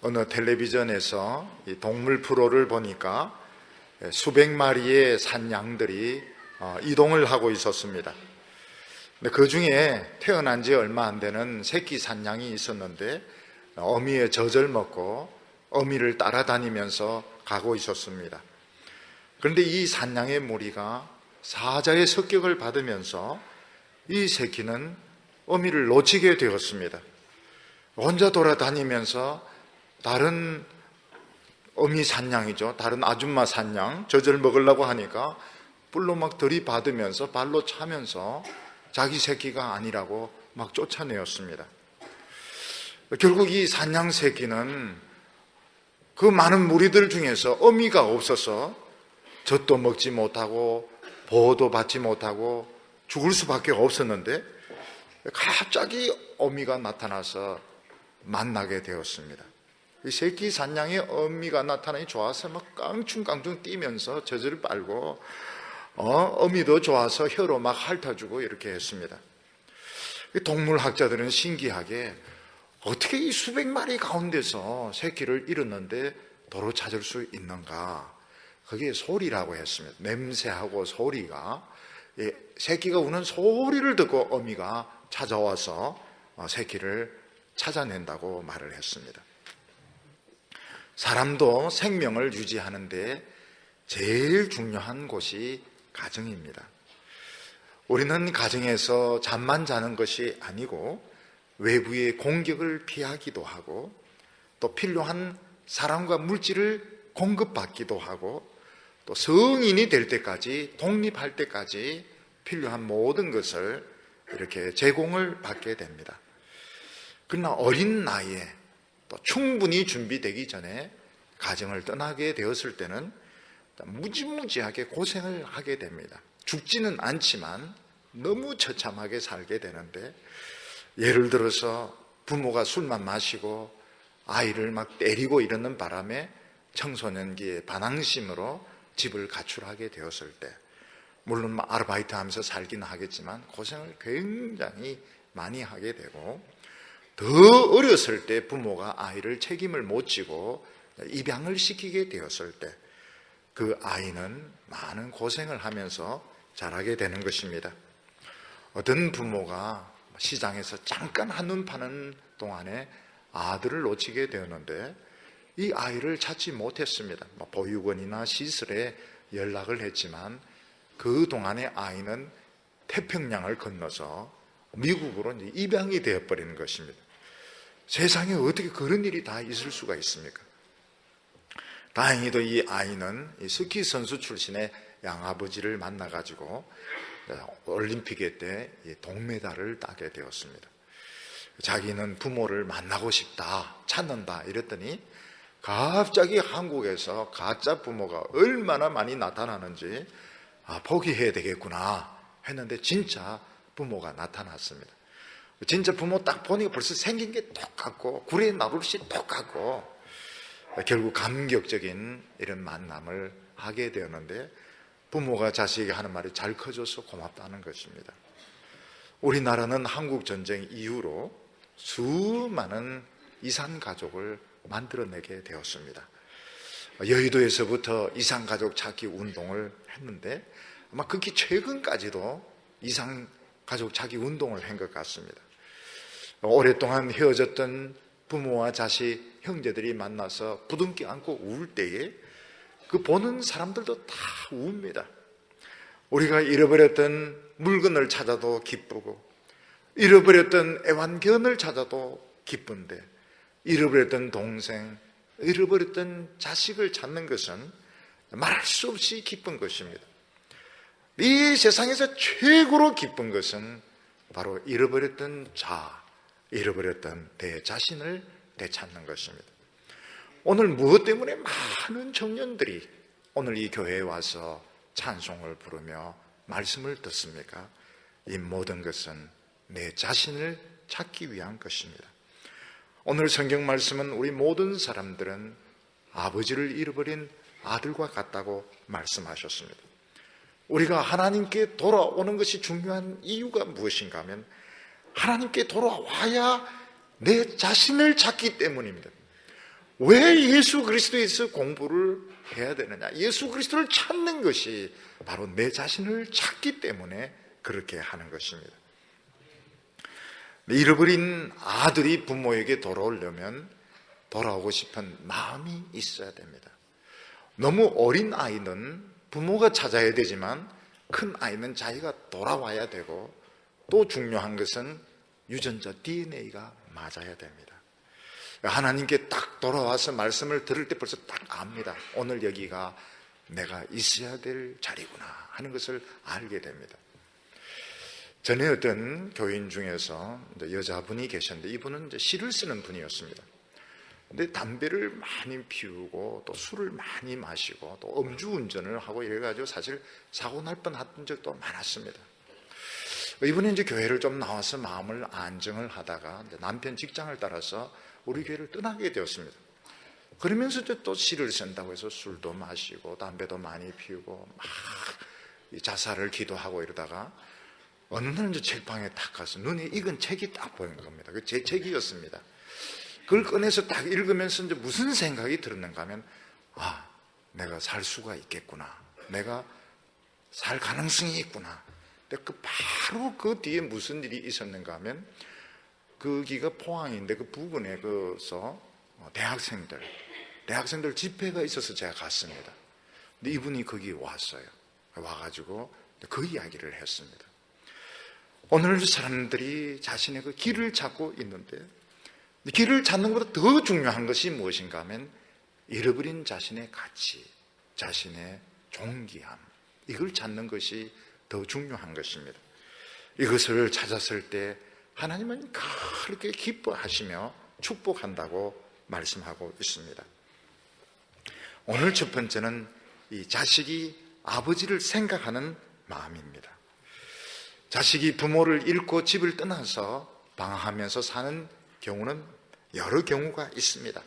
어느 텔레비전에서 이 동물 프로를 보니까 수백 마리의 산양들이 이동을 하고 있었습니다. 근데 그 중에 태어난 지 얼마 안 되는 새끼 산양이 있었는데 어미의 젖을 먹고 어미를 따라다니면서 가고 있었습니다. 그런데 이 산양의 무리가 사자의 습격을 받으면서 이 새끼는 어미를 놓치게 되었습니다. 혼자 돌아다니면서 다른 어미 산양이죠, 다른 아줌마 산양 젖을 먹으려고 하니까 뿔로 막 들이받으면서 발로 차면서 자기 새끼가 아니라고 막 쫓아내었습니다. 결국 이 산양 새끼는 그 많은 무리들 중에서 어미가 없어서 젖도 먹지 못하고 보호도 받지 못하고 죽을 수밖에 없었는데 갑자기 어미가 나타나서 만나게 되었습니다. 이 새끼 산양의 어미가 나타나니 좋아서 막 깡충깡충 뛰면서 젖을 빨고 어미도 좋아서 혀로 막 핥아주고 이렇게 했습니다. 동물학자들은 신기하게 어떻게 이 수백 마리 가운데서 새끼를 잃었는데 도로 찾을 수 있는가? 그게 소리라고 했습니다. 냄새하고 소리가, 새끼가 우는 소리를 듣고 어미가 찾아와서 새끼를 찾아낸다고 말을 했습니다. 사람도 생명을 유지하는데 제일 중요한 곳이 가정입니다. 우리는 가정에서 잠만 자는 것이 아니고 외부의 공격을 피하기도 하고 또 필요한 사람과 물질을 공급받기도 하고 또 성인이 될 때까지, 독립할 때까지 필요한 모든 것을 이렇게 제공을 받게 됩니다. 그러나 어린 나이에 또 충분히 준비되기 전에 가정을 떠나게 되었을 때는 무지무지하게 고생을 하게 됩니다. 죽지는 않지만 너무 처참하게 살게 되는데, 예를 들어서 부모가 술만 마시고 아이를 막 때리고 이러는 바람에 청소년기에 반항심으로 집을 가출하게 되었을 때, 물론 아르바이트 하면서 살긴 하겠지만 고생을 굉장히 많이 하게 되고, 더 어렸을 때 부모가 아이를 책임을 못 지고 입양을 시키게 되었을 때 그 아이는 많은 고생을 하면서 자라게 되는 것입니다. 어떤 부모가 시장에서 잠깐 한눈 파는 동안에 아들을 놓치게 되었는데 이 아이를 찾지 못했습니다. 보육원이나 시설에 연락을 했지만 그 동안에 아이는 태평양을 건너서 미국으로 이제 입양이 되어버리는 것입니다. 세상에 어떻게 그런 일이 다 있을 수가 있습니까? 다행히도 이 아이는 이 스키 선수 출신의 양아버지를 만나가지고 올림픽에 때 동메달을 따게 되었습니다. 자기는 부모를 만나고 싶다, 찾는다 이랬더니 갑자기 한국에서 가짜 부모가 얼마나 많이 나타나는지 포기해야 되겠구나 했는데 진짜 부모가 나타났습니다. 진짜 부모 딱 보니까 벌써 생긴 게 똑같고 구레 나룻이 똑같고 결국 감격적인 이런 만남을 하게 되었는데, 부모가 자식에게 하는 말이 잘 커져서 고맙다는 것입니다. 우리나라는 한국전쟁 이후로 수많은 이산가족을 만들어내게 되었습니다. 여의도에서부터 이산가족 찾기 운동을 했는데 아마 극히 최근까지도 이산가족 찾기 운동을 한 것 같습니다. 오랫동안 헤어졌던 부모와 자식, 형제들이 만나서 부둥켜 안고 울 때에 그 보는 사람들도 다 웁니다. 우리가 잃어버렸던 물건을 찾아도 기쁘고, 잃어버렸던 애완견을 찾아도 기쁜데, 잃어버렸던 동생, 잃어버렸던 자식을 찾는 것은 말할 수 없이 기쁜 것입니다. 이 세상에서 최고로 기쁜 것은 바로 잃어버렸던 잃어버렸던 내 자신을 되찾는 것입니다. 오늘 무엇 때문에 많은 청년들이 오늘 이 교회에 와서 찬송을 부르며 말씀을 듣습니까? 이 모든 것은 내 자신을 찾기 위한 것입니다. 오늘 성경 말씀은 우리 모든 사람들은 아버지를 잃어버린 아들과 같다고 말씀하셨습니다. 우리가 하나님께 돌아오는 것이 중요한 이유가 무엇인가 하면 하나님께 돌아와야 내 자신을 찾기 때문입니다. 왜 예수 그리스도에서 공부를 해야 되느냐? 예수 그리스도를 찾는 것이 바로 내 자신을 찾기 때문에 그렇게 하는 것입니다. 잃어버린 아들이 부모에게 돌아오려면 돌아오고 싶은 마음이 있어야 됩니다. 너무 어린 아이는 부모가 찾아야 되지만 큰 아이는 자기가 돌아와야 되고, 또 중요한 것은 유전자 DNA가 맞아야 됩니다. 하나님께 딱 돌아와서 말씀을 들을 때 벌써 딱 압니다. 오늘 여기가 내가 있어야 될 자리구나 하는 것을 알게 됩니다. 전에 어떤 교인 중에서 여자분이 계셨는데, 이분은 이제 시를 쓰는 분이었습니다. 근데 담배를 많이 피우고 또 술을 많이 마시고 또 음주운전을 하고 이래가지고 사실 사고 날 뻔한 적도 많았습니다. 이분은 이제 교회를 좀 나와서 마음을 안정을 하다가 남편 직장을 따라서 우리 교회를 떠나게 되었습니다. 그러면서 이제 또 시를 쓴다고 해서 술도 마시고 담배도 많이 피우고 막 자살을 기도하고 이러다가 어느 날 이제 책방에 딱 가서 눈에 익은 책이 딱 보이는 겁니다. 그 제 책이었습니다. 그걸 꺼내서 딱 읽으면서 이제 무슨 생각이 들었는가 하면, 내가 살 수가 있겠구나. 내가 살 가능성이 있구나. 근데 바로 그 뒤에 무슨 일이 있었는가 하면, 거기가 포항인데 그 부근에 그서 대학생들 집회가 있어서 제가 갔습니다. 근데 이분이 거기 왔어요. 와가지고 그 이야기를 했습니다. 오늘 사람들이 자신의 그 길을 찾고 있는데, 길을 찾는 것보다 더 중요한 것이 무엇인가 하면 잃어버린 자신의 가치, 자신의 존귀함, 이걸 찾는 것이 더 중요한 것입니다. 이것을 찾았을 때 하나님은 그렇게 기뻐하시며 축복한다고 말씀하고 있습니다. 오늘 첫 번째는 이 자식이 아버지를 생각하는 마음입니다. 자식이 부모를 잃고 집을 떠나서 방황하면서 사는 경우는 여러 경우가 있습니다.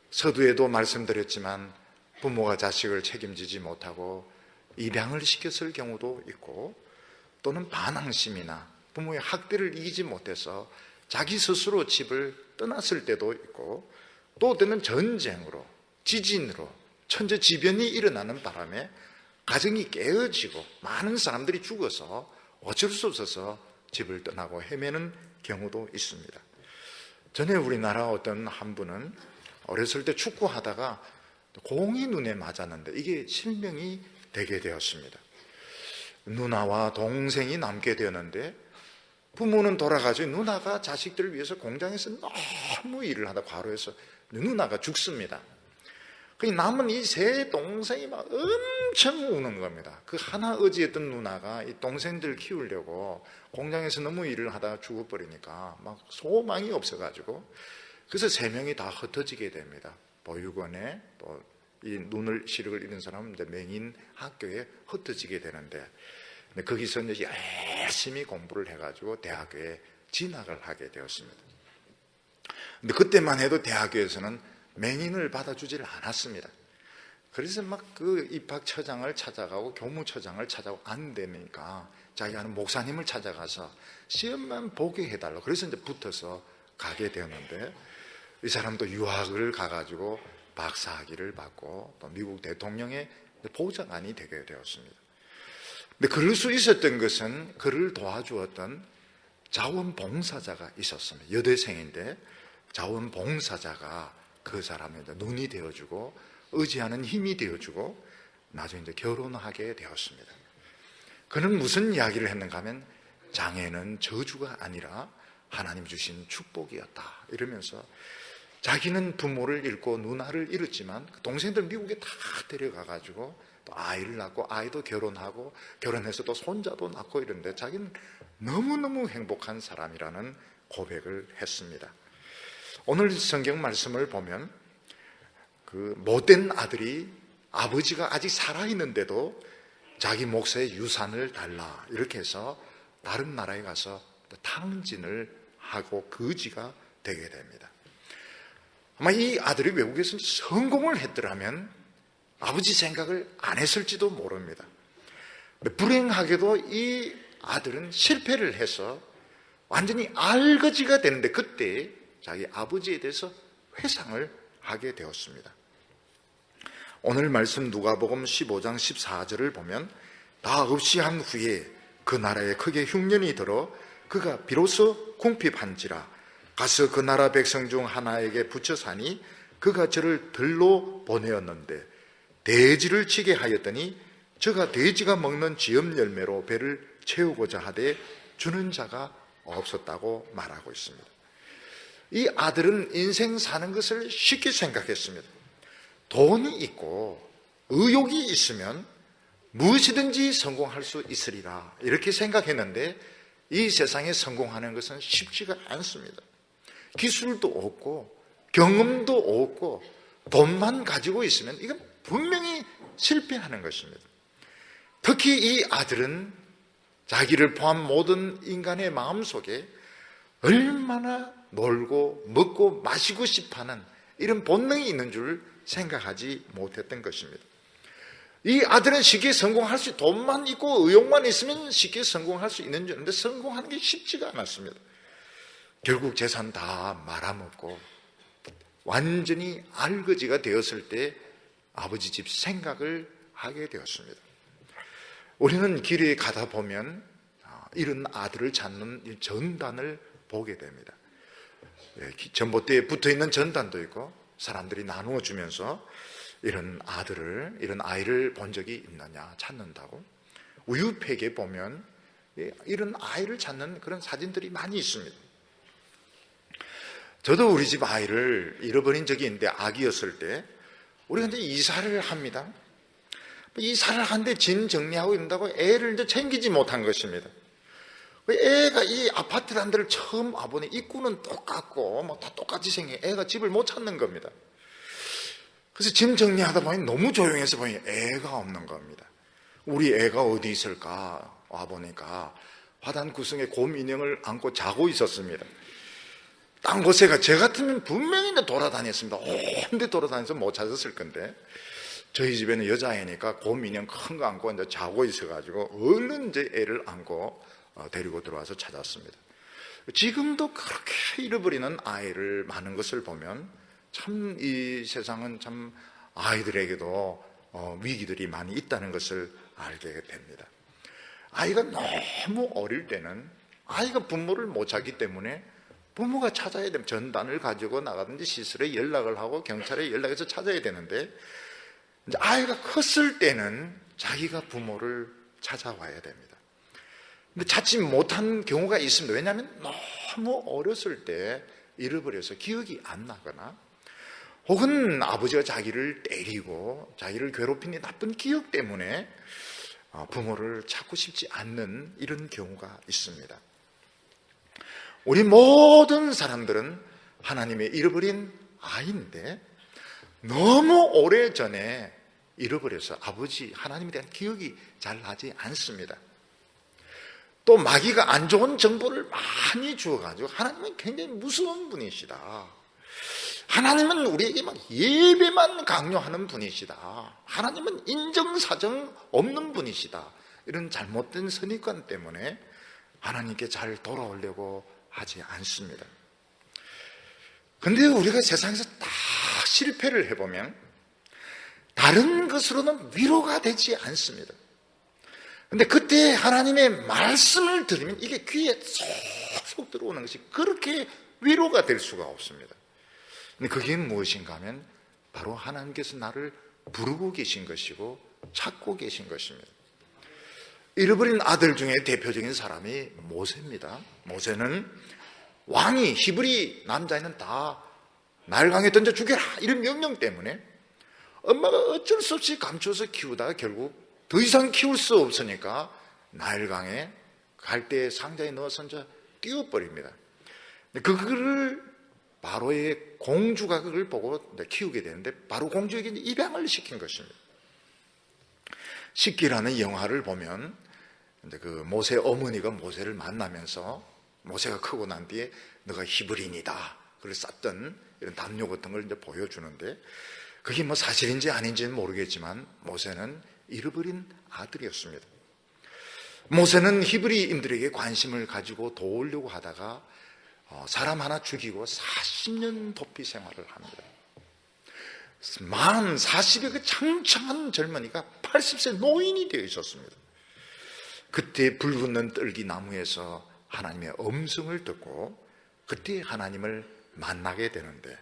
서두에도 말씀드렸지만 부모가 자식을 책임지지 못하고 입양을 시켰을 경우도 있고, 또는 반항심이나 부모의 학대를 이기지 못해서 자기 스스로 집을 떠났을 때도 있고, 또 어때는 전쟁으로, 지진으로, 천재지변이 일어나는 바람에 가정이 깨어지고 많은 사람들이 죽어서 어쩔 수 없어서 집을 떠나고 헤매는 경우도 있습니다. 전에 우리나라 어떤 한 분은 어렸을 때 축구하다가 공이 눈에 맞았는데 이게 실명이 되게 되었습니다. 누나와 동생이 남게 되었는데, 부모는 돌아가서 누나가 자식들을 위해서 공장에서 너무 일을 하다 과로해서 누나가 죽습니다. 그 남은 이 세 동생이 막 엄청 우는 겁니다. 그 하나 의지했던 누나가 이 동생들 키우려고 공장에서 너무 일을 하다가 죽어버리니까 막 소망이 없어가지고, 그래서 세 명이 다 흩어지게 됩니다. 보육원에, 또 이 눈을 시력을 잃은 사람은 이제 맹인 학교에 흩어지게 되는데, 거기서 이제 열심히 공부를 해가지고 대학교에 진학을 하게 되었습니다. 근데 그때만 해도 대학교에서는 맹인을 받아주지를 않았습니다. 그래서 막 그 입학처장을 찾아가고 교무처장을 찾아가고 안 되니까 자기 아는 목사님을 찾아가서 시험만 보게 해달라고, 그래서 이제 붙어서 가게 되었는데, 이 사람도 유학을 가가지고 박사학위를 받고 또 미국 대통령의 보좌관이 되게 되었습니다. 근데 그럴 수 있었던 것은 그를 도와주었던 자원봉사자가 있었습니다. 여대생인데 자원봉사자가 그 사람의 눈이 되어주고 의지하는 힘이 되어주고 나중에 이제 결혼하게 되었습니다. 그는 무슨 이야기를 했는가 하면, 장애는 저주가 아니라 하나님 주신 축복이었다 이러면서, 자기는 부모를 잃고 누나를 잃었지만 동생들 미국에 다 데려가가지고 또 아이를 낳고 아이도 결혼하고 결혼해서 또 손자도 낳고 이런데 자기는 너무너무 행복한 사람이라는 고백을 했습니다. 오늘 성경 말씀을 보면 그 못된 아들이 아버지가 아직 살아있는데도 자기 목사의 유산을 달라 이렇게 해서 다른 나라에 가서 탕진을 하고 거지가 되게 됩니다. 아마 이 아들이 외국에서 성공을 했더라면 아버지 생각을 안 했을지도 모릅니다. 불행하게도 이 아들은 실패를 해서 완전히 알거지가 되는데, 그때 자기 아버지에 대해서 회상을 하게 되었습니다. 오늘 말씀 누가복음 15장 14절을 보면 다 없이 한 후에 그 나라에 크게 흉년이 들어 그가 비로소 궁핍한지라 가서 그 나라 백성 중 하나에게 붙여 사니 그가 저를 들로 보내었는데 돼지를 치게 하였더니 저가 돼지가 먹는 지엽 열매로 배를 채우고자 하되 주는 자가 없었다고 말하고 있습니다. 이 아들은 인생 사는 것을 쉽게 생각했습니다. 돈이 있고 의욕이 있으면 무엇이든지 성공할 수 있으리라 이렇게 생각했는데 이 세상에 성공하는 것은 쉽지가 않습니다. 기술도 없고 경험도 없고 돈만 가지고 있으면 이건 분명히 실패하는 것입니다. 특히 이 아들은 자기를 포함 모든 인간의 마음속에 얼마나 놀고 먹고 마시고 싶어하는 이런 본능이 있는 줄 생각하지 못했던 것입니다. 이 아들은 쉽게 성공할 수, 돈만 있고 의욕만 있으면 쉽게 성공할 수 있는 줄 알았는데 성공하는 게 쉽지가 않았습니다. 결국 재산 다 말아먹고 완전히 알거지가 되었을 때 아버지 집 생각을 하게 되었습니다. 우리는 길에 가다 보면 이런 아들을 찾는 전단을 보게 됩니다. 전봇대에 붙어있는 전단도 있고 사람들이 나누어 주면서 이런 아이를 본 적이 있느냐 찾는다고. 우유팩에 보면 이런 아이를 찾는 그런 사진들이 많이 있습니다. 저도 우리 집 아이를 잃어버린 적이 있는데 아기였을 때 우리가 이제 이사를 합니다. 이사를 하는데 짐 정리하고 이런다고 애를 이제 챙기지 못한 것입니다. 애가 이 아파트라는 데를 처음 와보니 입구는 똑같고 뭐 다 똑같이 생긴 애가 집을 못 찾는 겁니다. 그래서 짐 정리하다 보니 너무 조용해서 보니 애가 없는 겁니다. 우리 애가 어디 있을까 와보니까 화단 구석에 곰 인형을 안고 자고 있었습니다. 딴 곳에 저 같으면 분명히 돌아다녔습니다. 온데 돌아다녀서 못 찾았을 건데 저희 집에는 여자애니까 곰 인형 큰 거 안고 이제 자고 있어가지고 얼른 이제 애를 안고 데리고 들어와서 찾았습니다. 지금도 그렇게 잃어버리는 아이를 많은 것을 보면 참 이 세상은 참 아이들에게도 위기들이 많이 있다는 것을 알게 됩니다. 아이가 너무 어릴 때는 아이가 부모를 못 찾기 때문에 부모가 찾아야 되면 전단을 가지고 나가든지 시설에 연락을 하고 경찰에 연락해서 찾아야 되는데 이제 아이가 컸을 때는 자기가 부모를 찾아와야 됩니다. 근데 찾지 못한 경우가 있습니다. 왜냐하면 너무 어렸을 때 잃어버려서 기억이 안 나거나 혹은 아버지가 자기를 때리고 자기를 괴롭힌 나쁜 기억 때문에 부모를 찾고 싶지 않는 이런 경우가 있습니다. 우리 모든 사람들은 하나님의 잃어버린 아이인데 너무 오래전에 잃어버려서 아버지 하나님에 대한 기억이 잘 나지 않습니다. 또 마귀가 안 좋은 정보를 많이 주어가지고 하나님은 굉장히 무서운 분이시다. 하나님은 우리에게 막 예배만 강요하는 분이시다. 하나님은 인정사정 없는 분이시다. 이런 잘못된 선입관 때문에 하나님께 잘 돌아오려고 하지 않습니다. 근데 우리가 세상에서 다 실패를 해보면 다른 것으로는 위로가 되지 않습니다. 근데 그때 하나님의 말씀을 들으면 이게 귀에 쏙 들어오는 것이 그렇게 위로가 될 수가 없습니다. 근데 그게 무엇인가 하면 바로 하나님께서 나를 부르고 계신 것이고 찾고 계신 것입니다. 잃어버린 아들 중에 대표적인 사람이 모세입니다. 모세는 왕이 히브리 남자애는 다 나일강에 던져 죽여라 이런 명령 때문에 엄마가 어쩔 수 없이 감춰서 키우다가 결국 더 이상 키울 수 없으니까 나일강에 갈대 상자에 넣어서 이제 띄워버립니다. 그거를 바로의 공주가 그걸 보고 키우게 되는데 바로 공주에게 입양을 시킨 것입니다. 식기라는 영화를 보면 이제 그 모세 어머니가 모세를 만나면서 모세가 크고 난 뒤에 너가 히브리인이다. 그걸 쌌던 이런 담요 같은 걸 이제 보여주는데 그게 뭐 사실인지 아닌지는 모르겠지만 모세는 잃어버린 아들이었습니다. 모세는 히브리인들에게 관심을 가지고 도우려고 하다가 사람 하나 죽이고 40년 도피 생활을 합니다. 만 40의 그 창창한 젊은이가 80세 노인이 되어 있었습니다. 그때 불붙는 떨기 나무에서 하나님의 음성을 듣고 그때 하나님을 만나게 되는데,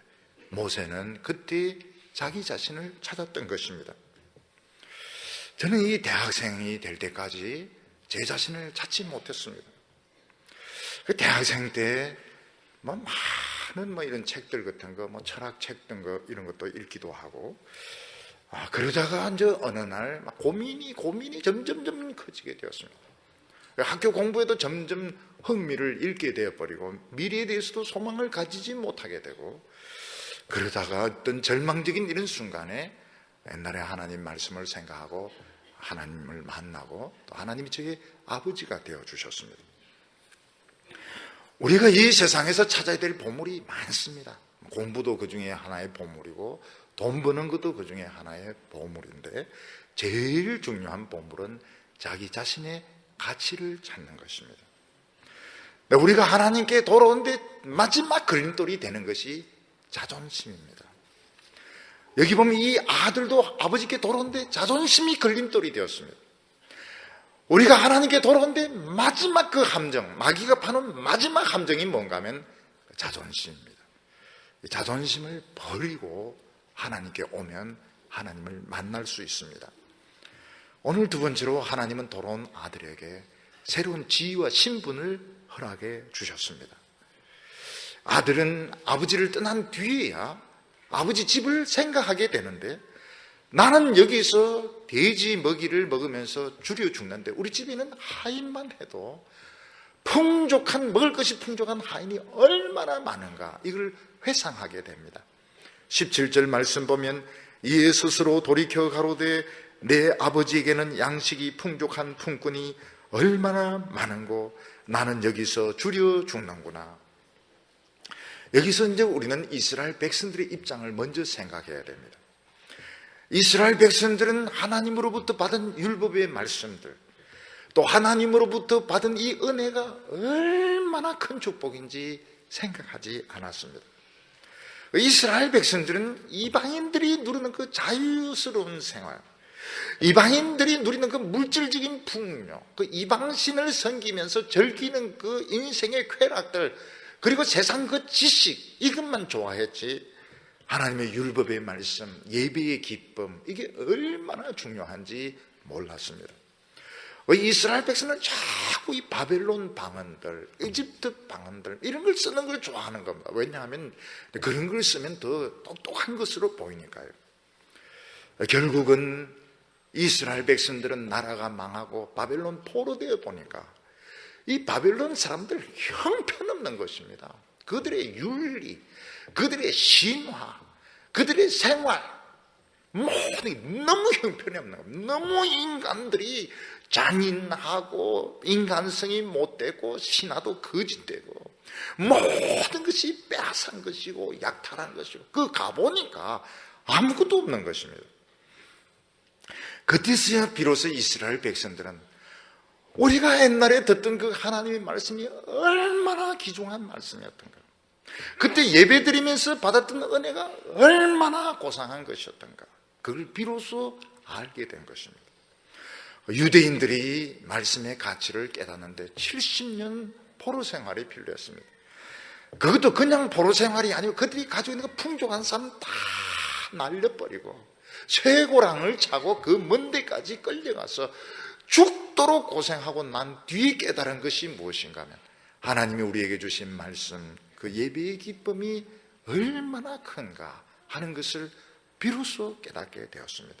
모세는 그때 자기 자신을 찾았던 것입니다. 저는 이 대학생이 될 때까지 제 자신을 찾지 못했습니다. 그 대학생 때 많은 이런 책들 같은 거, 철학책 등 거 이런 것도 읽기도 하고, 그러다가 이제 어느 날 고민이 점점 커지게 되었습니다. 학교 공부에도 점점 흥미를 잃게 되어버리고 미래에 대해서도 소망을 가지지 못하게 되고, 그러다가 어떤 절망적인 이런 순간에 옛날에 하나님 말씀을 생각하고 하나님을 만나고 또 하나님이 저의 아버지가 되어주셨습니다. 우리가 이 세상에서 찾아야 될 보물이 많습니다. 공부도 그 중에 하나의 보물이고 돈 버는 것도 그 중에 하나의 보물인데, 제일 중요한 보물은 자기 자신의 가치를 찾는 것입니다. 우리가 하나님께 돌아오는데 마지막 걸림돌이 되는 것이 자존심입니다. 여기 보면 이 아들도 아버지께 돌아오는데 자존심이 걸림돌이 되었습니다. 우리가 하나님께 돌아오는데 마지막 그 함정, 마귀가 파는 마지막 함정이 뭔가 하면 자존심입니다. 자존심을 버리고 하나님께 오면 하나님을 만날 수 있습니다. 오늘 두 번째로 하나님은 돌아온 아들에게 새로운 지위와 신분을 허락해 주셨습니다. 아들은 아버지를 떠난 뒤에야 아버지 집을 생각하게 되는데, 나는 여기서 돼지 먹이를 먹으면서 줄여 죽는데 우리 집에는 하인만 해도 먹을 것이 풍족한 하인이 얼마나 많은가, 이걸 회상하게 됩니다. 17절 말씀 보면 이에 스스로 돌이켜 가로되 내 아버지에게는 양식이 풍족한 품꾼이 얼마나 많은고 나는 여기서 줄여 죽는구나. 여기서 이제 우리는 이스라엘 백성들의 입장을 먼저 생각해야 됩니다. 이스라엘 백성들은 하나님으로부터 받은 율법의 말씀들, 또 하나님으로부터 받은 이 은혜가 얼마나 큰 축복인지 생각하지 않았습니다. 이스라엘 백성들은 이방인들이 누리는 그 자유스러운 생활, 이방인들이 누리는 그 물질적인 풍요, 그 이방신을 섬기면서 즐기는 그 인생의 쾌락들, 그리고 세상 그 지식, 이것만 좋아했지 하나님의 율법의 말씀, 예배의 기쁨, 이게 얼마나 중요한지 몰랐습니다. 이스라엘 백성은 자꾸 이 바벨론 방언들, 이집트 방언들 이런 걸 쓰는 걸 좋아하는 겁니다. 왜냐하면 그런 걸 쓰면 더 똑똑한 것으로 보이니까요. 결국은 이스라엘 백성들은 나라가 망하고 바벨론 포로되어 보니까 이 바벨론 사람들 형편없는 것입니다. 그들의 윤리, 그들의 신화, 그들의 생활, 모든 너무 형편이 없는 겁니다. 너무 인간들이 잔인하고 인간성이 못되고 신화도 거짓되고 모든 것이 빼앗은 것이고 약탈한 것이고, 그 가보니까 아무것도 없는 것입니다. 그때서야 비로소 이스라엘 백성들은 우리가 옛날에 듣던 그 하나님의 말씀이 얼마나 귀중한 말씀이었던가, 그때 예배드리면서 받았던 은혜가 얼마나 고상한 것이었던가, 그걸 비로소 알게 된 것입니다. 유대인들이 말씀의 가치를 깨닫는데 70년 포로 생활이 필요했습니다. 그것도 그냥 포로 생활이 아니고 그들이 가지고 있는 그 풍족한 삶 다 날려버리고 쇠고랑을 차고 그 먼 데까지 끌려가서 죽도록 고생하고 난 뒤에 깨달은 것이 무엇인가 하면 하나님이 우리에게 주신 말씀, 그 예배의 기쁨이 얼마나 큰가 하는 것을 비로소 깨닫게 되었습니다.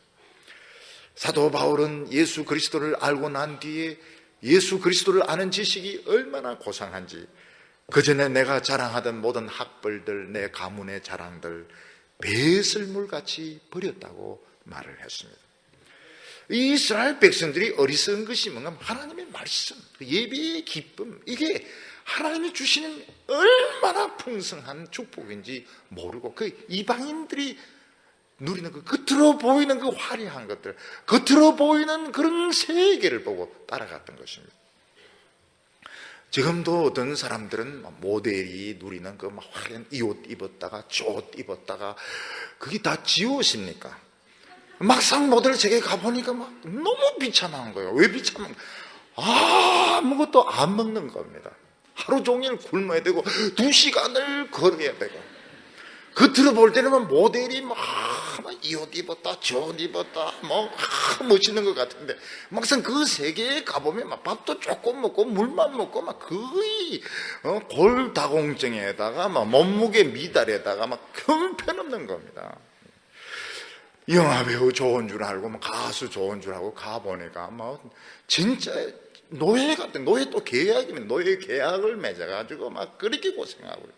사도 바울은 예수 그리스도를 알고 난 뒤에 예수 그리스도를 아는 지식이 얼마나 고상한지, 그 전에 내가 자랑하던 모든 학벌들, 내 가문의 자랑들 배설물같이 버렸다고 말을 했습니다. 이 이스라엘 백성들이 어리석은 것이 뭔가 하나님의 말씀, 예배의 기쁨, 이게 하나님이 주시는 얼마나 풍성한 축복인지 모르고 그 이방인들이 누리는 그 겉으로 보이는 그 화려한 것들, 겉으로 보이는 그런 세계를 보고 따라갔던 것입니다. 지금도 어떤 사람들은 모델이 누리는 그 화려한 이 옷 입었다가 저 옷 입었다가 그게 다 지옷입니까? 막상 모델 세계 가보니까 막 너무 비참한 거예요. 왜 비참한 거예요? 아무것도 안 먹는 겁니다. 하루 종일 굶어야 되고 2시간을 걸어야 되고, 겉으로 볼 때는 모델이 이 옷 입었다 저 옷 입었다 멋있는 것 같은데, 막상 그 세계에 가보면 막 밥도 조금 먹고 물만 먹고 막 거의 골다공증에다가 막 몸무게 미달에다가 막 형편없는 겁니다. 영화배우 좋은 줄 알고 막 가수 좋은 줄 알고 가보니까 막 진짜 노예 같은, 노예 또 계약이면 노예 계약을 맺어가지고 막 그렇게 고생하고.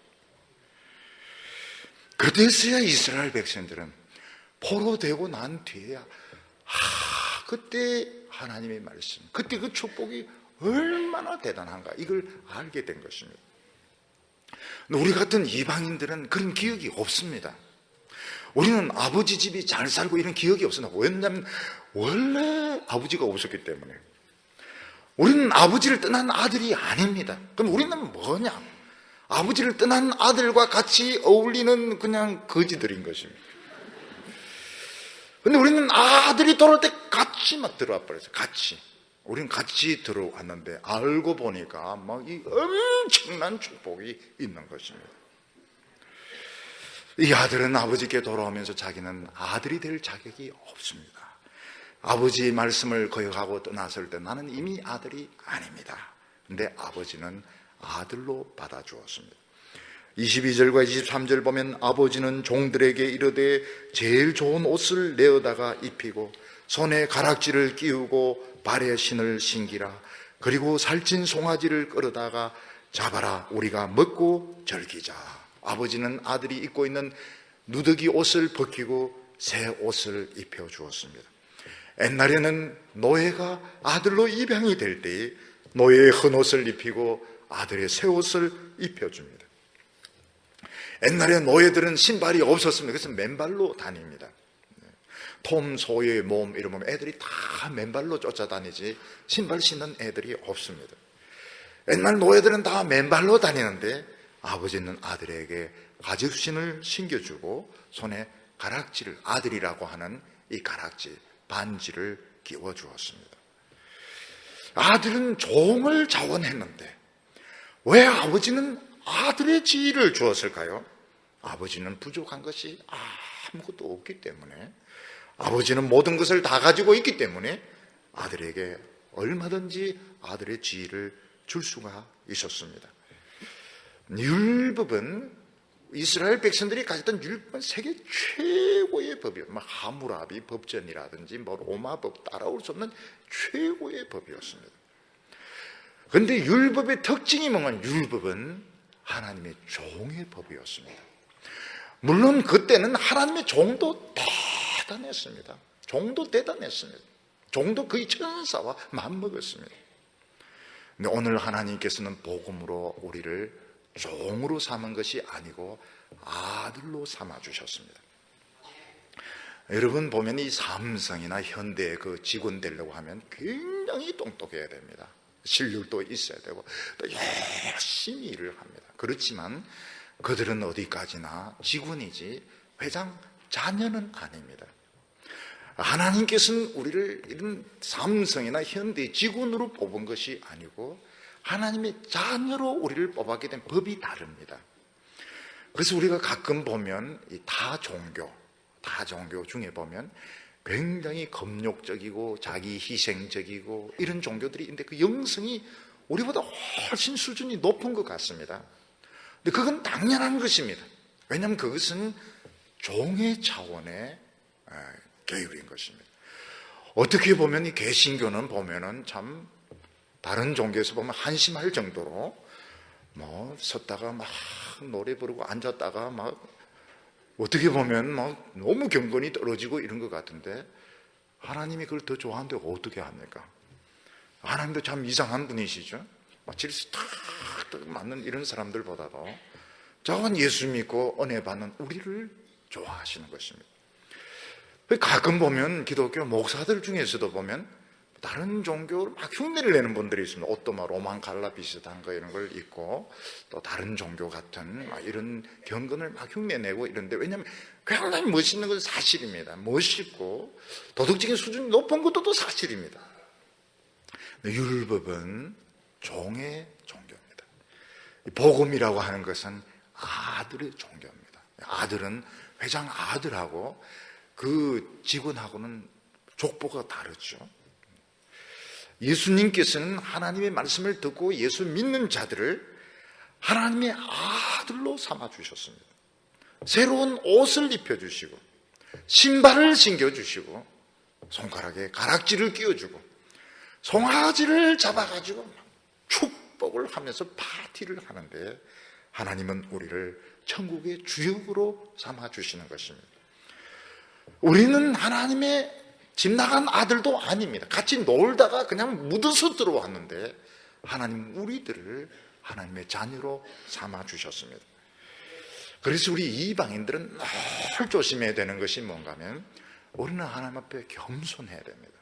그때서야 이스라엘 백성들은 포로되고 난 뒤에야 그때 하나님의 말씀, 그때 그 축복이 얼마나 대단한가 이걸 알게 된 것입니다. 우리 같은 이방인들은 그런 기억이 없습니다. 우리는 아버지 집이 잘 살고 이런 기억이 없습니다. 왜냐하면 원래 아버지가 없었기 때문에. 우리는 아버지를 떠난 아들이 아닙니다. 그럼 우리는 뭐냐? 아버지를 떠난 아들과 같이 어울리는 그냥 거지들인 것입니다. 근데 우리는 아들이 돌아올 때 같이 막 들어와 버렸어요. 같이. 우리는 같이 들어왔는데 알고 보니까 막 이 엄청난 축복이 있는 것입니다. 이 아들은 아버지께 돌아오면서 자기는 아들이 될 자격이 없습니다. 아버지 말씀을 거역하고 떠났을 때 나는 이미 아들이 아닙니다. 근데 아버지는 아들로 받아주었습니다. 22절과 23절 보면 아버지는 종들에게 이르되 제일 좋은 옷을 내어다가 입히고 손에 가락지를 끼우고 발에 신을 신기라. 그리고 살찐 송아지를 끌어다가 잡아라. 우리가 먹고 즐기자. 아버지는 아들이 입고 있는 누더기 옷을 벗기고 새 옷을 입혀주었습니다. 옛날에는 노예가 아들로 입양이 될 때에 노예의 헌옷을 입히고 아들의 새 옷을 입혀줍니다. 옛날에 노예들은 신발이 없었습니다. 그래서 맨발로 다닙니다. 톰 소의 몸 이러면 애들이 다 맨발로 쫓아다니지 신발 신는 애들이 없습니다. 옛날 노예들은 다 맨발로 다니는데 아버지는 아들에게 가죽신을 신겨주고 손에 가락지를, 아들이라고 하는 이 가락지, 반지를 끼워주었습니다. 아들은 종을 자원했는데 왜 아버지는 아들의 지위를 주었을까요? 아버지는 부족한 것이 아무것도 없기 때문에, 아버지는 모든 것을 다 가지고 있기 때문에 아들에게 얼마든지 아들의 지위를 줄 수가 있었습니다. 율법은 이스라엘 백성들이 가졌던 율법은 세계 최고의 법이었어요. 하무라비 법전이라든지 로마법 따라올 수 없는 최고의 법이었습니다. 그런데 율법의 특징이 뭐냐면 율법은 하나님의 종의 법이었습니다. 물론 그때는 하나님의 종도 대단했습니다. 종도 대단했습니다. 종도 거의 천사와 맞먹었습니다. 근데 오늘 하나님께서는 복음으로 우리를 종으로 삼은 것이 아니고 아들로 삼아주셨습니다. 여러분 보면 이 삼성이나 현대의 그 직원 되려고 하면 굉장히 똑똑해야 됩니다. 실력도 있어야 되고 또 열심히 일을 합니다. 그렇지만 그들은 어디까지나 직원이지 회장 자녀는 아닙니다. 하나님께서는 우리를 이런 삼성이나 현대의 직원으로 뽑은 것이 아니고 하나님의 자녀로 우리를 뽑았기 때문에 법이 다릅니다. 그래서 우리가 가끔 보면 이 다종교 중에 보면 굉장히 검욕적이고 자기 희생적이고 이런 종교들이 있는데 그 영성이 우리보다 훨씬 수준이 높은 것 같습니다. 근데 그건 당연한 것입니다. 왜냐하면 그것은 종의 차원의 교육인 것입니다. 어떻게 보면 이 개신교는 보면은 참 다른 종교에서 보면 한심할 정도로 섰다가 막 노래 부르고 앉았다가 막 어떻게 보면 막 너무 경건이 떨어지고 이런 것 같은데 하나님이 그걸 더 좋아하는데 어떻게 합니까? 하나님도 참 이상한 분이시죠. 막 질서 탁 맞는 이런 사람들보다도 저건 예수 믿고 은혜 받는 우리를 좋아하시는 것입니다. 가끔 보면 기독교 목사들 중에서도 보면 다른 종교를 막 흉내를 내는 분들이 있습니다. 옷도 막 로만 갈라 비슷한 거 이런 걸 입고 또 다른 종교 같은 막 이런 경건을 막 흉내내고 이런데, 왜냐하면 굉장히 멋있는 것은 사실입니다. 멋있고 도덕적인 수준이 높은 것도 또 사실입니다. 율법은 종의 종교입니다. 복음이라고 하는 것은 아들의 종교입니다. 아들은 회장 아들하고 그 직원하고는 족보가 다르죠. 예수님께서는 하나님의 말씀을 듣고 예수 믿는 자들을 하나님의 아들로 삼아주셨습니다. 새로운 옷을 입혀주시고 신발을 신겨주시고 손가락에 가락지를 끼워주고 송아지를 잡아가지고 축복을 하면서 파티를 하는데, 하나님은 우리를 천국의 주역으로 삼아주시는 것입니다. 우리는 하나님의 집 나간 아들도 아닙니다. 같이 놀다가 그냥 묻어서 들어왔는데 하나님은 우리들을 하나님의 자녀로 삼아주셨습니다. 그래서 우리 이방인들은 늘 조심해야 되는 것이 뭔가 하면, 우리는 하나님 앞에 겸손해야 됩니다.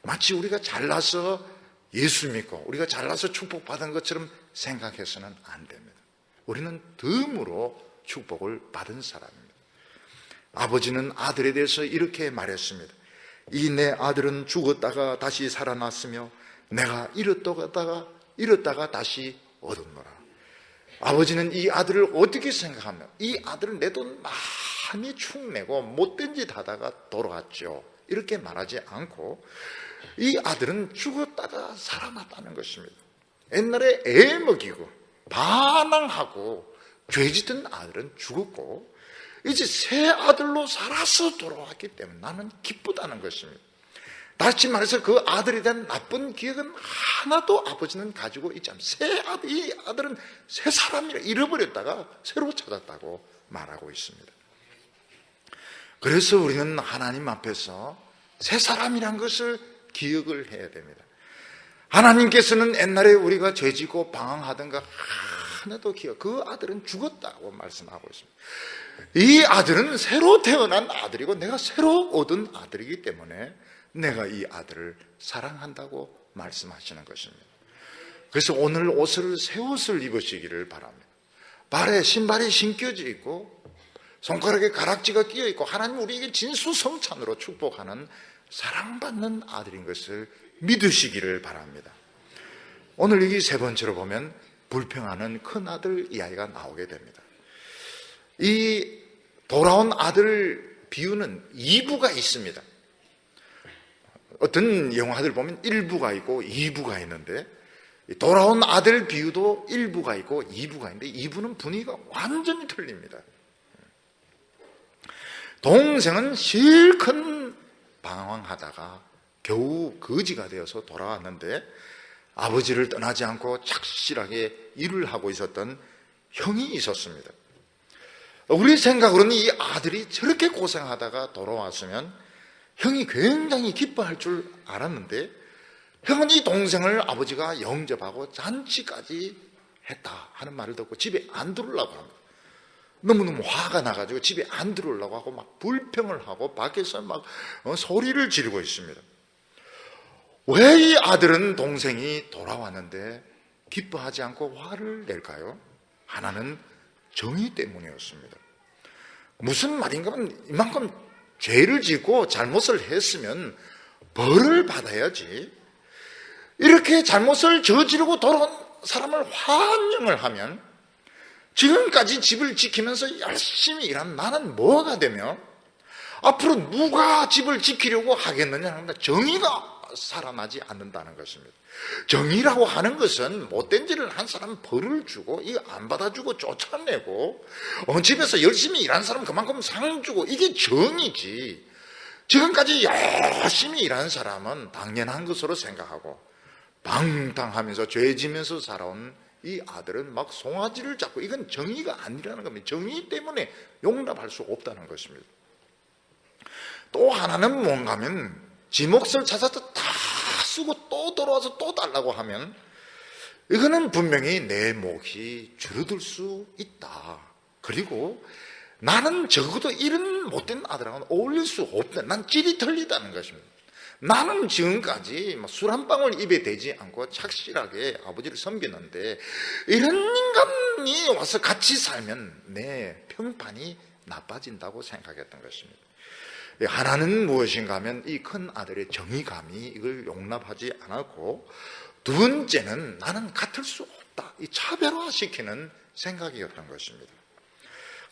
마치 우리가 잘나서 예수 믿고 우리가 잘나서 축복받은 것처럼 생각해서는 안 됩니다. 우리는 덤으로 축복을 받은 사람입니다. 아버지는 아들에 대해서 이렇게 말했습니다. 이 내 아들은 죽었다가 다시 살아났으며 내가 잃었다가 다시 얻었노라. 아버지는 이 아들을 어떻게 생각하며, 이 아들은 내 돈 많이 축내고 못된 짓 하다가 돌아왔죠, 이렇게 말하지 않고 이 아들은 죽었다가 살아났다는 것입니다. 옛날에 애 먹이고 반항하고 죄짓던 아들은 죽었고 이제 새 아들로 살아서 돌아왔기 때문에 나는 기쁘다는 것입니다. 다시 말해서 그 아들에 대한 나쁜 기억은 하나도 아버지는 가지고 있지 않습니다. 이 아들은 새 사람이라 잃어버렸다가 새로 찾았다고 말하고 있습니다. 그래서 우리는 하나님 앞에서 새 사람이란 것을 기억을 해야 됩니다. 하나님께서는 옛날에 우리가 죄지고 방황하던 거 하나도 그 아들은 죽었다고 말씀하고 있습니다. 이 아들은 새로 태어난 아들이고 내가 새로 얻은 아들이기 때문에 내가 이 아들을 사랑한다고 말씀하시는 것입니다. 그래서 오늘 옷을 새 옷을 입으시기를 바랍니다. 발에 신발이 신겨져 있고 손가락에 가락지가 끼어 있고 하나님 우리에게 진수성찬으로 축복하는 사랑받는 아들인 것을 믿으시기를 바랍니다. 오늘 여기 세 번째로 보면 불평하는 큰아들 이야기가 나오게 됩니다. 이 돌아온 아들 비유는 2부가 있습니다. 어떤 영화들 보면 1부가 있고 2부가 있는데, 돌아온 아들 비유도 1부가 있고 2부가 있는데 2부는 분위기가 완전히 틀립니다. 동생은 실컷 방황하다가 겨우 거지가 되어서 돌아왔는데 아버지를 떠나지 않고 착실하게 일을 하고 있었던 형이 있었습니다. 우리 생각으로는 이 아들이 저렇게 고생하다가 돌아왔으면 형이 굉장히 기뻐할 줄 알았는데, 형은 이 동생을 아버지가 영접하고 잔치까지 했다 하는 말을 듣고 집에 안 들어오려고 합니다. 너무너무 화가 나가지고 집에 안 들어오려고 하고 막 불평을 하고 밖에서 막 소리를 지르고 있습니다. 왜 이 아들은 동생이 돌아왔는데 기뻐하지 않고 화를 낼까요? 하나는 정의 때문이었습니다. 무슨 말인가 하면 이만큼 죄를 짓고 잘못을 했으면 벌을 받아야지, 이렇게 잘못을 저지르고 돌아온 사람을 환영을 하면 지금까지 집을 지키면서 열심히 일한 나는 뭐가 되며 앞으로 누가 집을 지키려고 하겠느냐 합니다. 정의가 살아나지 않는다는 것입니다. 정의라고 하는 것은 못된 일을 한 사람 벌을 주고 이거 안 받아주고 쫓아내고 집에서 열심히 일한 사람 그만큼 상 주고 이게 정의지, 지금까지 열심히 일한 사람은 당연한 것으로 생각하고 방탕하면서 죄지면서 살아온 이 아들은 막 송아지를 잡고, 이건 정의가 아니라는 겁니다. 정의 때문에 용납할 수 없다는 것입니다. 또 하나는 뭔가 하면 지 몫을 찾아서 다 쓰고 또 돌아와서 또 달라고 하면 이거는 분명히 내 몫이 줄어들 수 있다. 그리고 나는 적어도 이런 못된 아들하고는 어울릴 수 없다. 난 찔이 틀리다는 것입니다. 나는 지금까지 술 한 방울 입에 대지 않고 착실하게 아버지를 섬기는데 이런 인간이 와서 같이 살면 내 평판이 나빠진다고 생각했던 것입니다. 하나는 무엇인가 하면 이 큰 아들의 정의감이 이걸 용납하지 않았고, 두 번째는 나는 같을 수 없다, 이 차별화시키는 생각이었던 것입니다.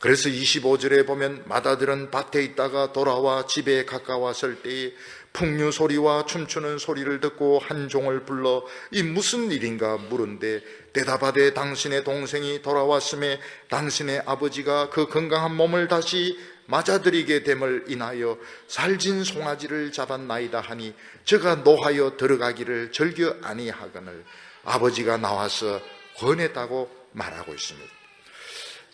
그래서 25절에 보면 맏아들은 밭에 있다가 돌아와 집에 가까웠을 때에 풍류 소리와 춤추는 소리를 듣고 한 종을 불러 이 무슨 일인가 물은데 대답하되 당신의 동생이 돌아왔음에 당신의 아버지가 그 건강한 몸을 다시 맞아들이게 됨을 인하여 살진 송아지를 잡았나이다 하니 저가 노하여 들어가기를 즐겨 아니하거늘 아버지가 나와서 권했다고 말하고 있습니다.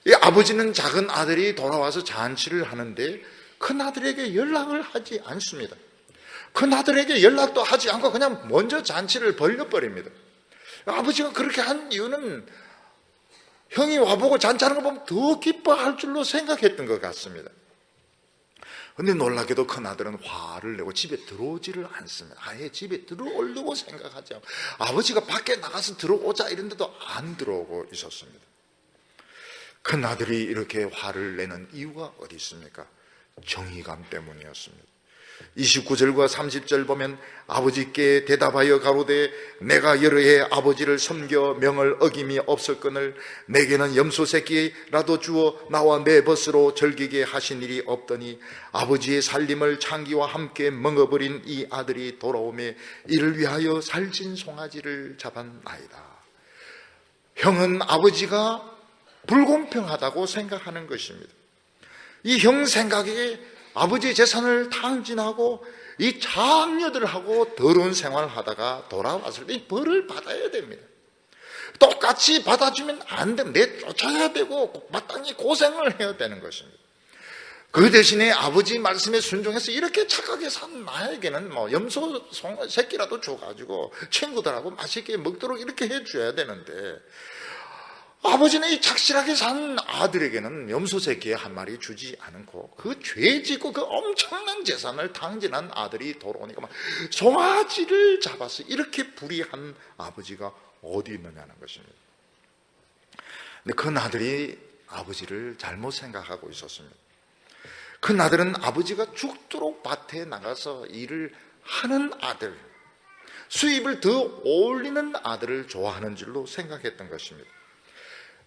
이 아버지는 작은 아들이 돌아와서 잔치를 하는데 큰 아들에게 연락을 하지 않습니다. 큰 아들에게 연락도 하지 않고 그냥 먼저 잔치를 벌려버립니다. 아버지가 그렇게 한 이유는 형이 와보고 잔치하는 거 보면 더 기뻐할 줄로 생각했던 것 같습니다. 근데 놀랍게도 큰 아들은 화를 내고 집에 들어오지를 않습니다. 아예 집에 들어오려고 생각하지 않고 아버지가 밖에 나가서 들어오자 이랬는데도 안 들어오고 있었습니다. 큰 아들이 이렇게 화를 내는 이유가 어디 있습니까? 정의감 때문이었습니다. 29절과 30절 보면 아버지께 대답하여 가로되 내가 여러 해 아버지를 섬겨 명을 어김이 없었거늘 내게는 염소 새끼라도 주어 나와 내 벗으로 즐기게 하신 일이 없더니 아버지의 살림을 창기와 함께 먹어버린 이 아들이 돌아오매 이를 위하여 살찐 송아지를 잡았나이다. 형은 아버지가 불공평하다고 생각하는 것입니다. 이 형 생각에 아버지의 재산을 탕진하고 이 장녀들하고 더러운 생활을 하다가 돌아왔을 때 벌을 받아야 됩니다. 똑같이 받아주면 안 됩니다. 내쫓아야 되고 마땅히 고생을 해야 되는 것입니다. 그 대신에 아버지 말씀에 순종해서 이렇게 착하게 산 나에게는 염소 새끼라도 줘가지고 친구들하고 맛있게 먹도록 이렇게 해줘야 되는데 아버지는 이 착실하게 산 아들에게는 염소 새끼 한 마리 주지 않고 그 죄 짓고 그 엄청난 재산을 탕진한 아들이 돌아오니까 막 송아지를 잡아서 이렇게 불의한 아버지가 어디 있느냐는 것입니다. 근데 큰 아들이 아버지를 잘못 생각하고 있었습니다. 큰 아들은 아버지가 죽도록 밭에 나가서 일을 하는 아들, 수입을 더 올리는 아들을 좋아하는 줄로 생각했던 것입니다.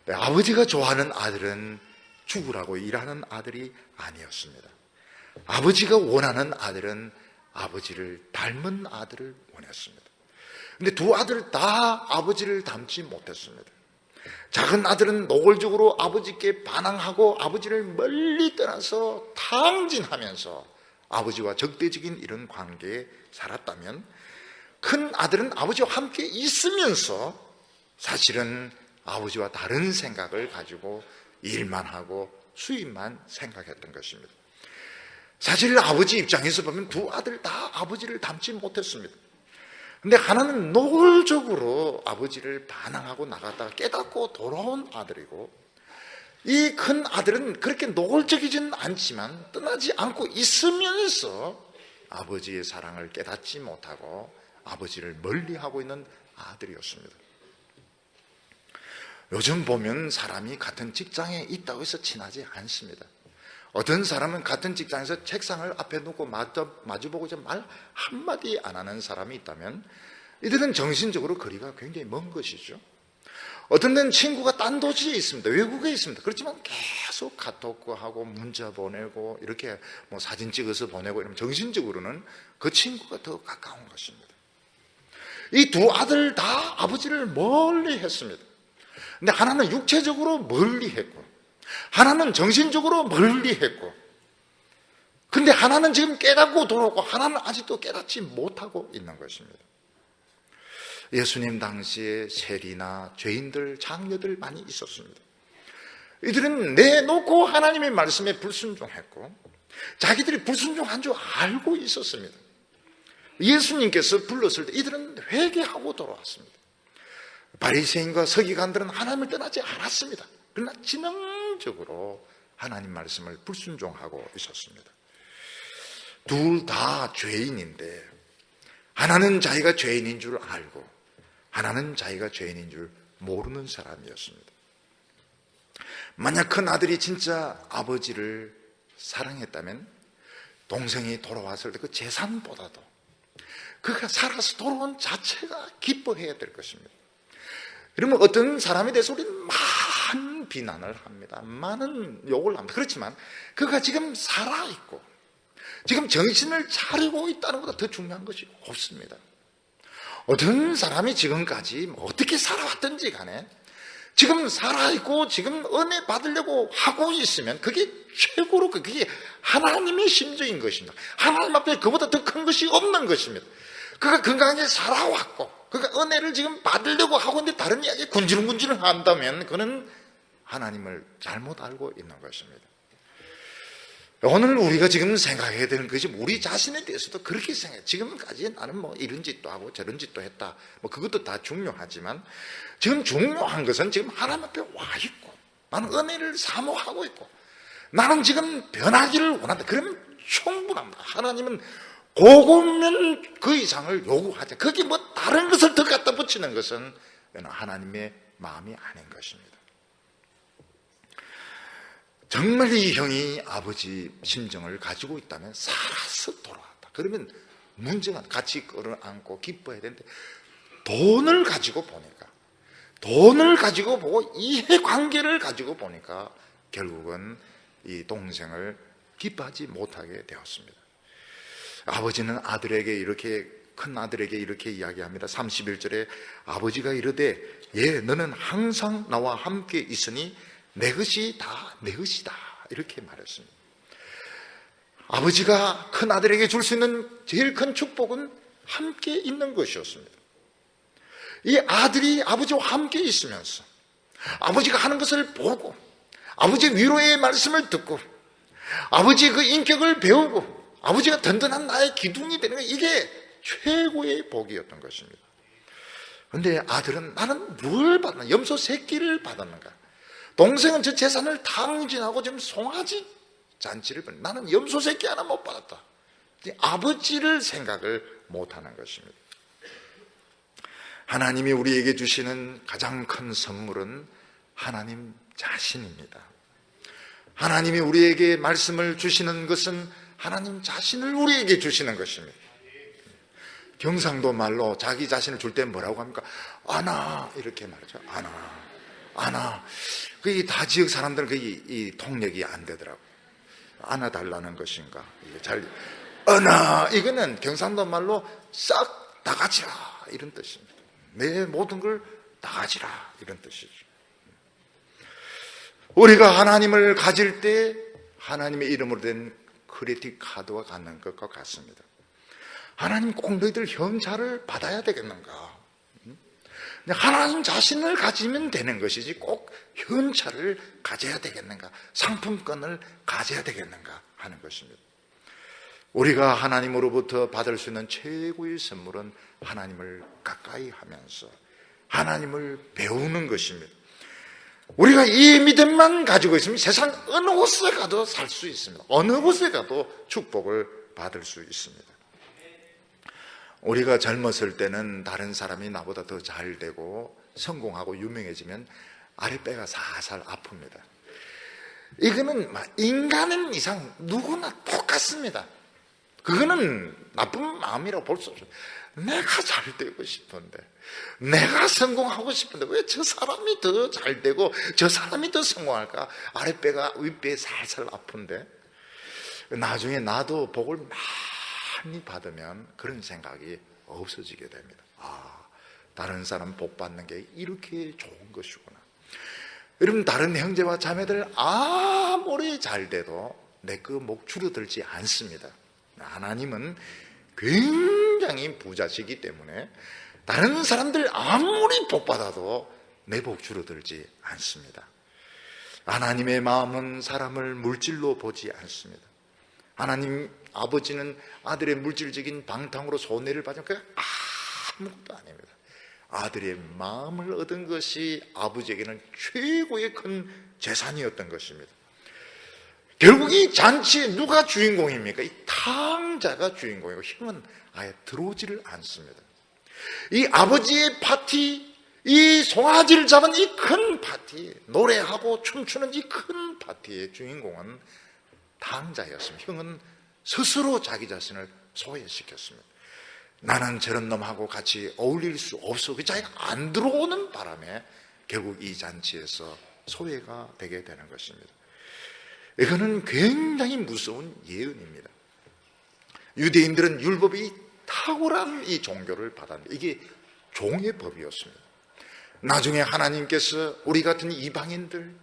아버지가 좋아하는 아들은 죽으라고 일하는 아들이 아니었습니다. 아버지가 원하는 아들은 아버지를 닮은 아들을 원했습니다. 근데 두 아들 다 아버지를 닮지 못했습니다. 작은 아들은 노골적으로 아버지께 반항하고 아버지를 멀리 떠나서 탕진하면서 아버지와 적대적인 이런 관계에 살았다면 큰 아들은 아버지와 함께 있으면서 사실은 아버지와 다른 생각을 가지고 일만 하고 수입만 생각했던 것입니다. 사실 아버지 입장에서 보면 두 아들 다 아버지를 닮지 못했습니다. 근데 하나는 노골적으로 아버지를 반항하고 나갔다가 깨닫고 돌아온 아들이고 이 큰 아들은 그렇게 노골적이지는 않지만 떠나지 않고 있으면서 아버지의 사랑을 깨닫지 못하고 아버지를 멀리하고 있는 아들이었습니다. 요즘 보면 사람이 같은 직장에 있다고 해서 친하지 않습니다. 어떤 사람은 같은 직장에서 책상을 앞에 놓고 마주보고 말 한마디 안 하는 사람이 있다면 이들은 정신적으로 거리가 굉장히 먼 것이죠. 어떤 데는 친구가 딴 도시에 있습니다. 외국에 있습니다. 그렇지만 계속 카톡하고 문자 보내고 이렇게 사진 찍어서 보내고 이러면 정신적으로는 그 친구가 더 가까운 것입니다. 이 두 아들 다 아버지를 멀리 했습니다. 근데 하나는 육체적으로 멀리 했고 하나는 정신적으로 멀리 했고 근데 하나는 지금 깨닫고 돌아오고 하나는 아직도 깨닫지 못하고 있는 것입니다. 예수님 당시에 세리나 죄인들, 장녀들 많이 있었습니다. 이들은 내놓고 하나님의 말씀에 불순종했고 자기들이 불순종한 줄 알고 있었습니다. 예수님께서 불렀을 때 이들은 회개하고 돌아왔습니다. 바리새인과 서기관들은 하나님을 떠나지 않았습니다. 그러나 지능적으로 하나님 말씀을 불순종하고 있었습니다. 둘 다 죄인인데 하나는 자기가 죄인인 줄 알고 하나는 자기가 죄인인 줄 모르는 사람이었습니다. 만약 큰 아들이 진짜 아버지를 사랑했다면 동생이 돌아왔을 때 그 재산보다도 그가 살아서 돌아온 자체가 기뻐해야 될 것입니다. 그러면 어떤 사람에 대해서 우리는 많은 비난을 합니다. 많은 욕을 합니다. 그렇지만 그가 지금 살아있고 지금 정신을 차리고 있다는 것보다 더 중요한 것이 없습니다. 어떤 사람이 지금까지 어떻게 살아왔든지 간에 지금 살아있고 지금 은혜 받으려고 하고 있으면 그게 최고로 그게 하나님의 심정인 것입니다. 하나님 앞에 그보다 더 큰 것이 없는 것입니다. 그가 건강하게 살아왔고 그가 은혜를 지금 받으려고 하고 있는데 다른 이야기 군지렁군지렁 한다면 그는 하나님을 잘못 알고 있는 것입니다. 오늘 우리가 지금 생각해야 되는 것이 우리 자신에 대해서도 그렇게 생각해요. 지금까지 나는 뭐 이런 짓도 하고 저런 짓도 했다. 뭐 그것도 다 중요하지만 지금 중요한 것은 지금 하나님 앞에 와 있고 나는 은혜를 사모하고 있고 나는 지금 변하기를 원한다. 그러면 충분합니다. 하나님은 그거면 그 이상을 요구하지. 거기 뭐 다른 것을 더 갖다 붙이는 것은 하나님의 마음이 아닌 것입니다. 정말 이 형이 아버지 심정을 가지고 있다면 살아서 돌아왔다. 그러면 문제가 같이 끌어안고 기뻐해야 되는데 돈을 가지고 보니까 돈을 가지고 보고 이해관계를 가지고 보니까 결국은 이 동생을 기뻐하지 못하게 되었습니다. 아버지는 아들에게 이렇게 큰 아들에게 이렇게 이야기합니다. 31절에 아버지가 이르되 예 너는 항상 나와 함께 있으니 내 것이 다 내 것이다 이렇게 말했습니다. 아버지가 큰 아들에게 줄 수 있는 제일 큰 축복은 함께 있는 것이었습니다. 이 아들이 아버지와 함께 있으면서 아버지가 하는 것을 보고 아버지의 위로의 말씀을 듣고 아버지의 그 인격을 배우고 아버지가 든든한 나의 기둥이 되는 것, 이게 최고의 복이었던 것입니다. 그런데 아들은 나는 뭘 받나? 염소 새끼를 받았는가? 동생은 저 재산을 탕진하고 지금 송아지 잔치를 받는, 나는 염소 새끼 하나 못 받았다. 아버지를 생각을 못하는 것입니다. 하나님이 우리에게 주시는 가장 큰 선물은 하나님 자신입니다. 하나님이 우리에게 말씀을 주시는 것은 하나님 자신을 우리에게 주시는 것입니다. 경상도 말로 자기 자신을 줄 때 뭐라고 합니까? 아나 이렇게 말하죠. 아나. 그 다 지역 사람들은 이 통역이 안 되더라고. 안아달라는 것인가? 아나 이거는 경상도 말로 싹 다 가지라 이런 뜻입니다. 내 모든 걸 다 가지라 이런 뜻이죠. 우리가 하나님을 가질 때 하나님의 이름으로 된 크레딧 카드와 갖는 것과 같습니다. 하나님 꼭 너희들 현찰을 받아야 되겠는가? 하나님 자신을 가지면 되는 것이지 꼭 현찰을 가져야 되겠는가? 상품권을 가져야 되겠는가? 하는 것입니다. 우리가 하나님으로부터 받을 수 있는 최고의 선물은 하나님을 가까이 하면서 하나님을 배우는 것입니다. 우리가 이 믿음만 가지고 있으면 세상 어느 곳에 가도 살 수 있습니다. 어느 곳에 가도 축복을 받을 수 있습니다. 우리가 젊었을 때는 다른 사람이 나보다 더 잘 되고 성공하고 유명해지면 아랫배가 살살 아픕니다. 이거는 인간은 이상 누구나 똑같습니다. 그거는 나쁜 마음이라고 볼 수 없어요. 내가 잘 되고 싶은데, 내가 성공하고 싶은데 왜 저 사람이 더 잘 되고 저 사람이 더 성공할까? 아랫배가 윗배에 살살 아픈데 나중에 나도 복을 많이 받으면 그런 생각이 없어지게 됩니다. 다른 사람 복 받는 게 이렇게 좋은 것이구나. 여러분, 다른 형제와 자매들 아무리 잘 돼도 내 그 목 줄어들지 않습니다. 하나님은 굉장히 부자시기 때문에 다른 사람들 아무리 복 받아도 내 복 줄어들지 않습니다. 하나님의 마음은 사람을 물질로 보지 않습니다. 하나님 아버지는 아들의 물질적인 방탕으로 손해를 받으면 그게 아무것도 아닙니다. 아들의 마음을 얻은 것이 아버지에게는 최고의 큰 재산이었던 것입니다. 결국 이 잔치에 누가 주인공입니까? 다 탕자가 주인공이고 형은 아예 들어오지를 않습니다. 이 아버지의 파티, 이 송아지를 잡은 이 큰 파티, 노래하고 춤추는 이 큰 파티의 주인공은 탕자였습니다. 형은 스스로 자기 자신을 소외시켰습니다. 나는 저런 놈하고 같이 어울릴 수 없어. 그 자기가 안 들어오는 바람에 결국 이 잔치에서 소외가 되게 되는 것입니다. 이거는 굉장히 무서운 예언입니다. 유대인들은 율법이 탁월한 이 종교를 받았는데 이게 종의 법이었습니다. 나중에 하나님께서 우리 같은 이방인들,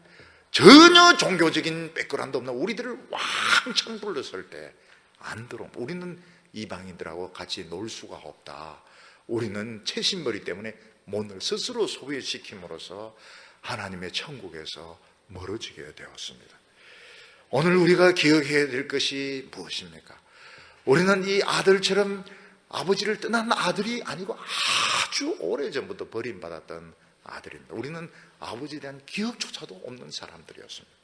전혀 종교적인 백그라운드 없는 우리들을 왕창 불렀을 때 안 들어옴. 우리는 이방인들하고 같이 놀 수가 없다. 우리는 채신머리 때문에 몸을 스스로 소외시킴으로써 하나님의 천국에서 멀어지게 되었습니다. 오늘 우리가 기억해야 될 것이 무엇입니까? 우리는 이 아들처럼 아버지를 떠난 아들이 아니고 아주 오래전부터 버림받았던 아들입니다. 우리는 아버지에 대한 기억조차도 없는 사람들이었습니다.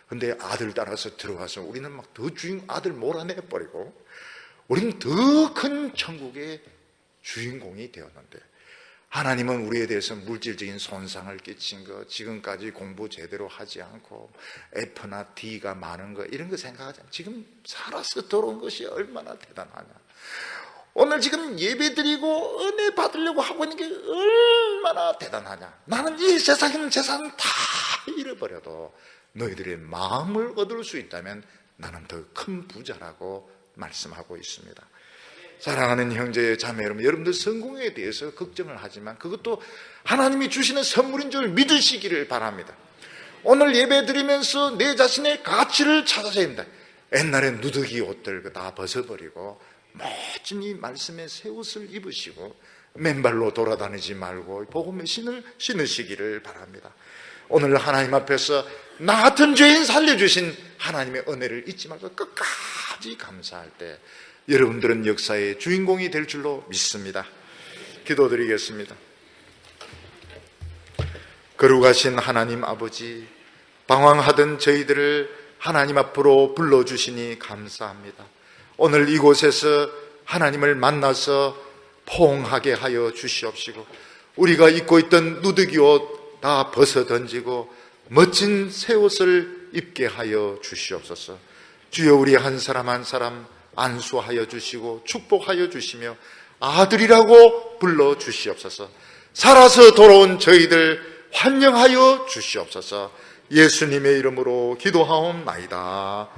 근데 아들 따라서 들어가서 우리는 막 더 주인공 아들 몰아내버리고 우리는 더 큰 천국의 주인공이 되었는데 하나님은 우리에 대해서 물질적인 손상을 끼친 것, 지금까지 공부 제대로 하지 않고 F나 D가 많은 것 이런 거 생각하지 않아요. 지금 살아서 들어온 것이 얼마나 대단하냐. 오늘 지금 예배드리고 은혜 받으려고 하고 있는 게 얼마나 대단하냐. 나는 이 세상에 있는 재산 다 잃어버려도 너희들의 마음을 얻을 수 있다면 나는 더 큰 부자라고 말씀하고 있습니다. 사랑하는 형제 자매 여러분, 여러분들 성공에 대해서 걱정을 하지만 그것도 하나님이 주시는 선물인 줄 믿으시기를 바랍니다. 오늘 예배 드리면서 내 자신의 가치를 찾아야 합니다. 옛날에 누더기 옷들 다 벗어버리고 멋진 이 말씀의 새 옷을 입으시고 맨발로 돌아다니지 말고 복음의 신을 신으시기를 바랍니다. 오늘 하나님 앞에서 나 같은 죄인 살려주신 하나님의 은혜를 잊지 말고 끝까지 감사할 때 여러분들은 역사의 주인공이 될 줄로 믿습니다. 기도드리겠습니다. 거룩하신 하나님 아버지, 방황하던 저희들을 하나님 앞으로 불러주시니 감사합니다. 오늘 이곳에서 하나님을 만나서 포옹하게 하여 주시옵시고 우리가 입고 있던 누더기 옷 다 벗어 던지고 멋진 새 옷을 입게 하여 주시옵소서. 주여 우리 한 사람 한 사람 안수하여 주시고 축복하여 주시며 아들이라고 불러 주시옵소서. 살아서 돌아온 저희들 환영하여 주시옵소서. 예수님의 이름으로 기도하옵나이다.